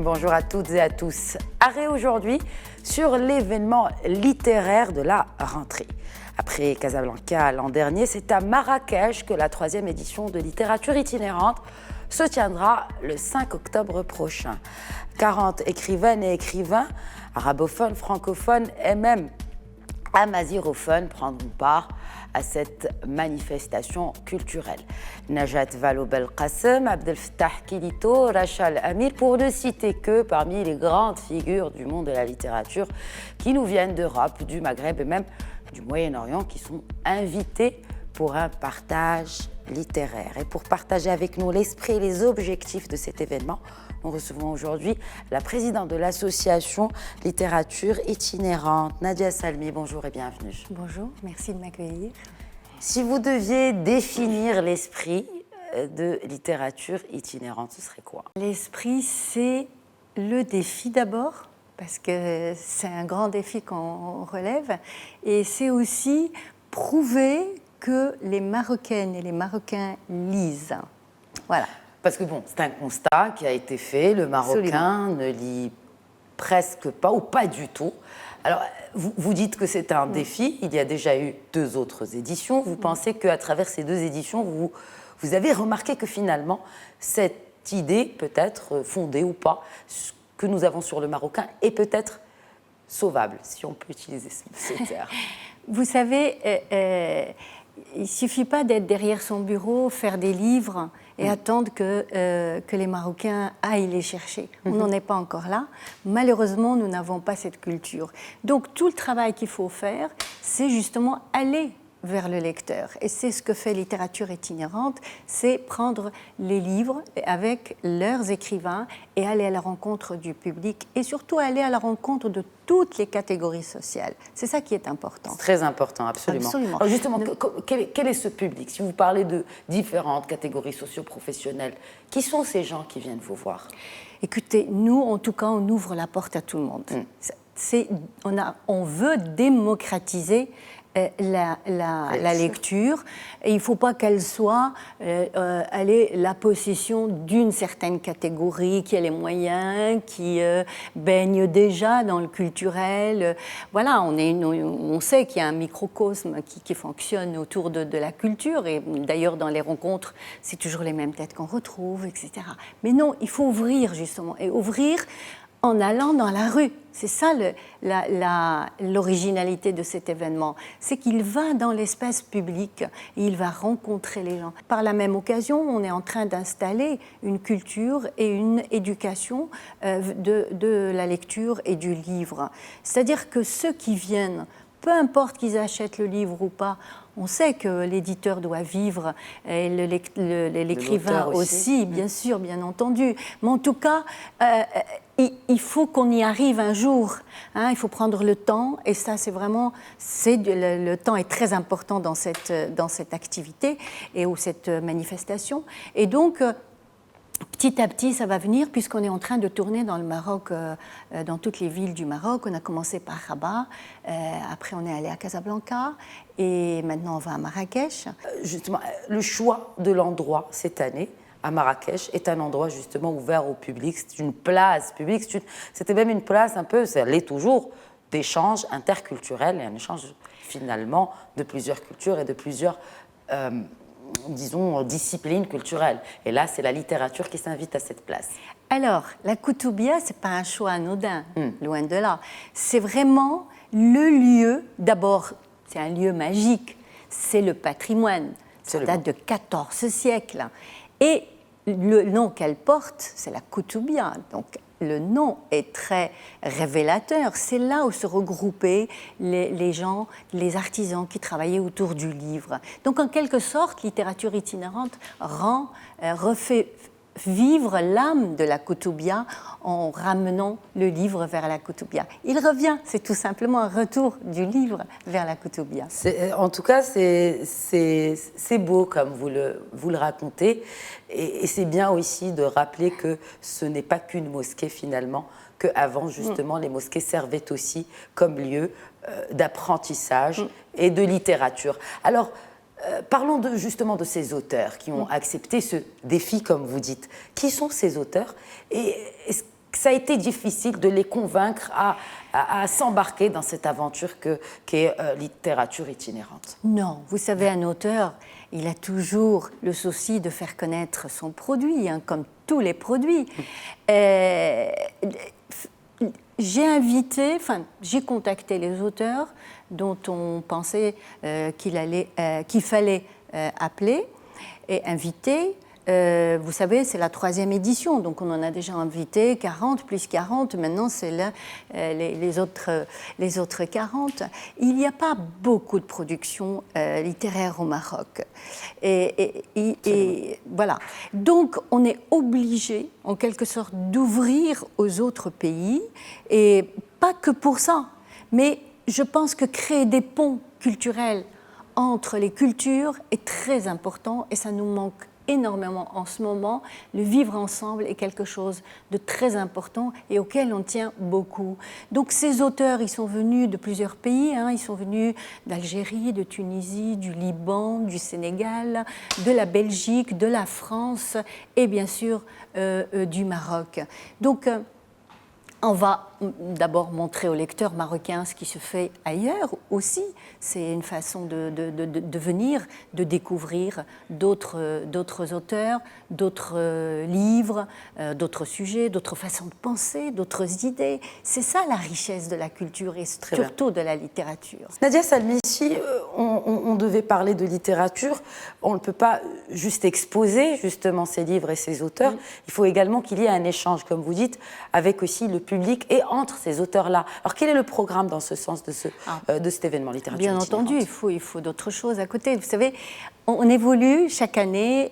bonjour à toutes et à tous. Arrêt aujourd'hui sur l'événement littéraire de la rentrée. Après Casablanca l'an dernier, c'est à Marrakech que la 3e édition de littérature itinérante se tiendra le 5 octobre prochain. 40 écrivaines et écrivains, arabophones, francophones et même amazirophones prendront part à cette manifestation culturelle. Najat Vallaud-Belkacem, Abdel Fattah Kilito, Rachel Amir, pour ne citer que parmi les grandes figures du monde de la littérature qui nous viennent d'Europe, du Maghreb et même du Moyen-Orient, qui sont invités pour un partage littéraire. Et pour partager avec nous l'esprit et les objectifs de cet événement, nous recevons aujourd'hui la présidente de l'association Littérature Itinérante, Nadia Salmi. Bonjour et bienvenue. Bonjour, merci de m'accueillir. Si vous deviez définir l'esprit de littérature itinérante, ce serait quoi? L'esprit, c'est le défi d'abord, parce que c'est un grand défi qu'on relève, et c'est aussi prouver que les Marocaines et les Marocains lisent. Voilà. Parce que bon, c'est un constat qui a été fait, le Marocain ne lit presque pas ou pas du tout. Alors, vous dites que c'est un défi, il y a déjà eu 2 autres éditions. Vous pensez qu'à travers ces 2 éditions, vous avez remarqué que finalement, cette idée, peut-être fondée ou pas, que nous avons sur le Marocain est peut-être sauvable, si on peut utiliser ce terme. Vous savez, il ne suffit pas d'être derrière son bureau, faire des livres et attendre que les Marocains aillent les chercher. On n'en est pas encore là. Malheureusement, nous n'avons pas cette culture. Donc, tout le travail qu'il faut faire, c'est justement aller vers le lecteur. Et c'est ce que fait Littérature Itinérante, c'est prendre les livres avec leurs écrivains et aller à la rencontre du public et surtout aller à la rencontre de toutes les catégories sociales. C'est ça qui est important. C'est très important, absolument. Absolument. Alors justement, quel est ce public? Si vous parlez de différentes catégories socio-professionnelles, qui sont ces gens qui viennent vous voir? Écoutez, nous, en tout cas, on ouvre la porte à tout le monde. On veut démocratiser la lecture. Et il ne faut pas qu'elle soit la possession d'une certaine catégorie qui a les moyens, qui baigne déjà dans le culturel. Voilà, on sait qu'il y a un microcosme qui fonctionne autour de la culture. Et d'ailleurs, dans les rencontres, c'est toujours les mêmes têtes qu'on retrouve, etc. Mais non, il faut ouvrir, justement. Et ouvrir en allant dans la rue. C'est ça l'originalité de cet événement. C'est qu'il va dans l'espace public et il va rencontrer les gens. Par la même occasion, on est en train d'installer une culture et une éducation de la lecture et du livre. C'est-à-dire que ceux qui viennent, peu importe qu'ils achètent le livre ou pas, on sait que l'éditeur doit vivre, et l'écrivain aussi, bien sûr, bien entendu. Mais en tout cas, il faut qu'on y arrive un jour. Hein, il faut prendre le temps, et ça, c'est vraiment... le temps est très important dans cette activité et ou cette manifestation. Et donc... petit à petit, ça va venir, puisqu'on est en train de tourner dans le Maroc, dans toutes les villes du Maroc. On a commencé par Rabat, après on est allé à Casablanca, et maintenant on va à Marrakech. Justement, le choix de l'endroit cette année, à Marrakech, est un endroit justement ouvert au public. C'est une place publique, c'était même une place un peu, ça l'est toujours, d'échange interculturel, et un échange finalement de plusieurs cultures et de plusieurs... disons, discipline culturelle. Et là, c'est la littérature qui s'invite à cette place. Alors, la Koutoubia, ce n'est pas un choix anodin, loin de là. C'est vraiment le lieu, d'abord, c'est un lieu magique, c'est le patrimoine. Ça date de 14e siècle. Et le nom qu'elle porte, c'est la Koutoubia. Donc, le nom est très révélateur. C'est là où se regroupaient les gens, les artisans qui travaillaient autour du livre. Donc, en quelque sorte, Littérature Itinérante refait vivre l'âme de la Koutoubia en ramenant le livre vers la Koutoubia. Il revient, c'est tout simplement un retour du livre vers la Koutoubia. En tout cas, c'est beau comme vous le racontez, et c'est bien aussi de rappeler que ce n'est pas qu'une mosquée finalement, qu'avant justement les mosquées servaient aussi comme lieu d'apprentissage et de littérature. Alors, parlons justement de ces auteurs qui ont accepté ce défi, comme vous dites. Qui sont ces auteurs et ça a été difficile de les convaincre à s'embarquer dans cette aventure qu'est littérature itinérante? Non, vous savez, un auteur, il a toujours le souci de faire connaître son produit, hein, comme tous les produits. J'ai contacté les auteurs dont on pensait qu'il fallait appeler et inviter. Vous savez, c'est la 3e édition, donc on en a déjà invité 40, plus 40, maintenant c'est les autres 40. Il n'y a pas beaucoup de production littéraire au Maroc. Et voilà. Donc on est obligé, en quelque sorte, d'ouvrir aux autres pays, et pas que pour ça, mais je pense que créer des ponts culturels entre les cultures est très important, et ça nous manque énormément en ce moment. Le vivre ensemble est quelque chose de très important et auquel on tient beaucoup. Donc ces auteurs, ils sont venus de plusieurs pays, hein. Ils sont venus d'Algérie, de Tunisie, du Liban, du Sénégal, de la Belgique, de la France et bien sûr du Maroc. Donc on va d'abord montrer aux lecteurs marocains ce qui se fait ailleurs aussi. C'est une façon de venir, de découvrir d'autres auteurs, d'autres livres, d'autres sujets, d'autres façons de penser, d'autres idées. C'est ça la richesse de la culture et surtout de la littérature. Nadia Salmi, si on devait parler de littérature, on ne peut pas juste exposer justement ces livres et ces auteurs. Il faut également qu'il y ait un échange, comme vous dites, avec aussi le public et entre ces auteurs-là. Alors quel est le programme dans ce sens de cet événement littéraire? Bien entendu, il faut d'autres choses à côté. Vous savez, on évolue chaque année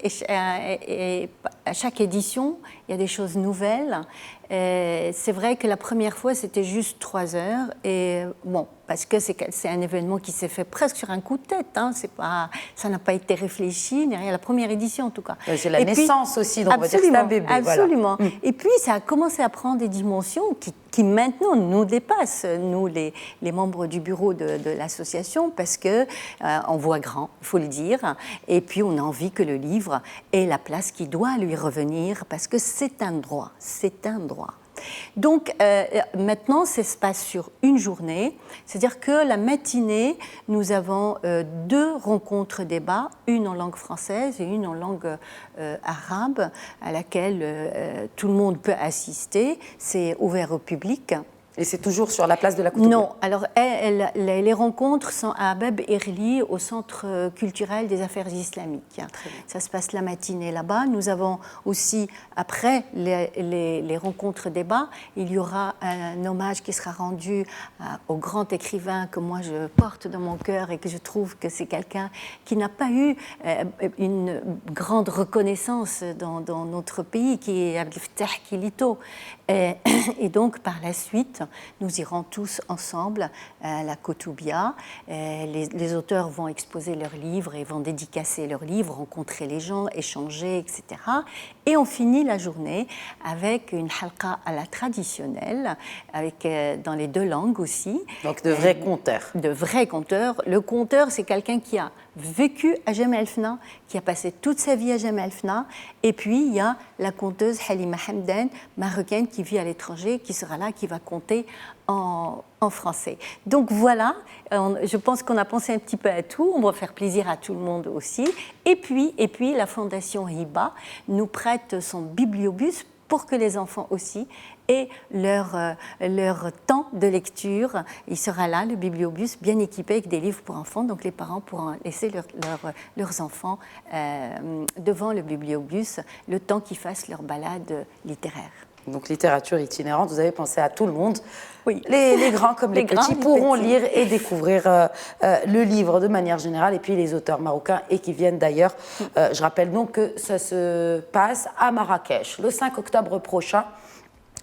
et à chaque édition, il y a des choses nouvelles. C'est vrai que la première fois, c'était juste 3 heures. Et bon, parce que c'est un événement qui s'est fait presque sur un coup de tête. Hein, ça n'a pas été réfléchi, ni rien. La première édition, en tout cas. C'est la naissance aussi, donc on va dire que c'est un bébé. Absolument. Voilà. Et puis, ça a commencé à prendre des dimensions qui maintenant nous dépassent, nous, les membres du bureau de l'association, parce qu'on voit grand, il faut le dire. Et puis, on a envie que le livre ait la place qui doit lui revenir, parce que c'est un droit. C'est un droit. Donc maintenant, ça se passe sur une journée, c'est-à-dire que la matinée, nous avons 2 rencontres-débats, une en langue française et une en langue arabe, à laquelle tout le monde peut assister. C'est ouvert au public. Et c'est toujours sur la place de la Koutoubia? Non, alors les rencontres sont à Bab Erli, au Centre culturel des affaires islamiques. Ça se passe la matinée là-bas. Nous avons aussi, après les rencontres débats, il y aura un hommage qui sera rendu au grand écrivain que moi je porte dans mon cœur et que je trouve que c'est quelqu'un qui n'a pas eu une grande reconnaissance dans notre pays, qui est Abdel Fattah Kilito. Et donc, par la suite, nous irons tous ensemble à la Koutoubia. Les auteurs vont exposer leurs livres et vont dédicacer leurs livres, rencontrer les gens, échanger, etc. Et on finit la journée avec une halqa à la traditionnelle, dans les 2 langues aussi. Donc de vrais conteurs. De vrais conteurs. Le conteur, c'est quelqu'un qui a vécu à Jemaa el-Fna, qui a passé toute sa vie à Jemaa el-Fna. Et puis, il y a la conteuse Halima Hamdan, marocaine, qui vit à l'étranger, qui sera là, qui va conter en français. Donc voilà, je pense qu'on a pensé un petit peu à tout. On va faire plaisir à tout le monde aussi. Et puis la Fondation Hiba nous prête son bibliobus pour que les enfants aussi aient leur temps de lecture. Il sera là, le bibliobus, bien équipé avec des livres pour enfants. Donc les parents pourront laisser leurs enfants devant le bibliobus le temps qu'ils fassent leur balade littéraire. Donc littérature itinérante, vous avez pensé à tout le monde. Oui. Les grands comme les petits pourront lire et découvrir le livre de manière générale, et puis les auteurs marocains et qui viennent d'ailleurs. Je rappelle donc que ça se passe à Marrakech le 5 octobre prochain,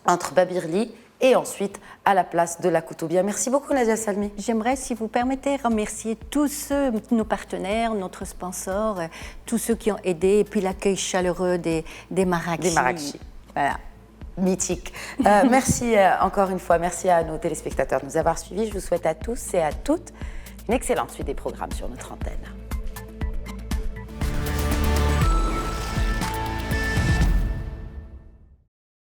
entre Bab Erli et ensuite à la place de la Koutoubia. Merci beaucoup Nadia Salmi. J'aimerais, si vous permettez, remercier tous nos partenaires, notre sponsor, tous ceux qui ont aidé, et puis l'accueil chaleureux des Marrakechis. Des Marrakechis. Voilà. Mythique. Merci encore une fois, merci à nos téléspectateurs de nous avoir suivis. Je vous souhaite à tous et à toutes une excellente suite des programmes sur notre antenne.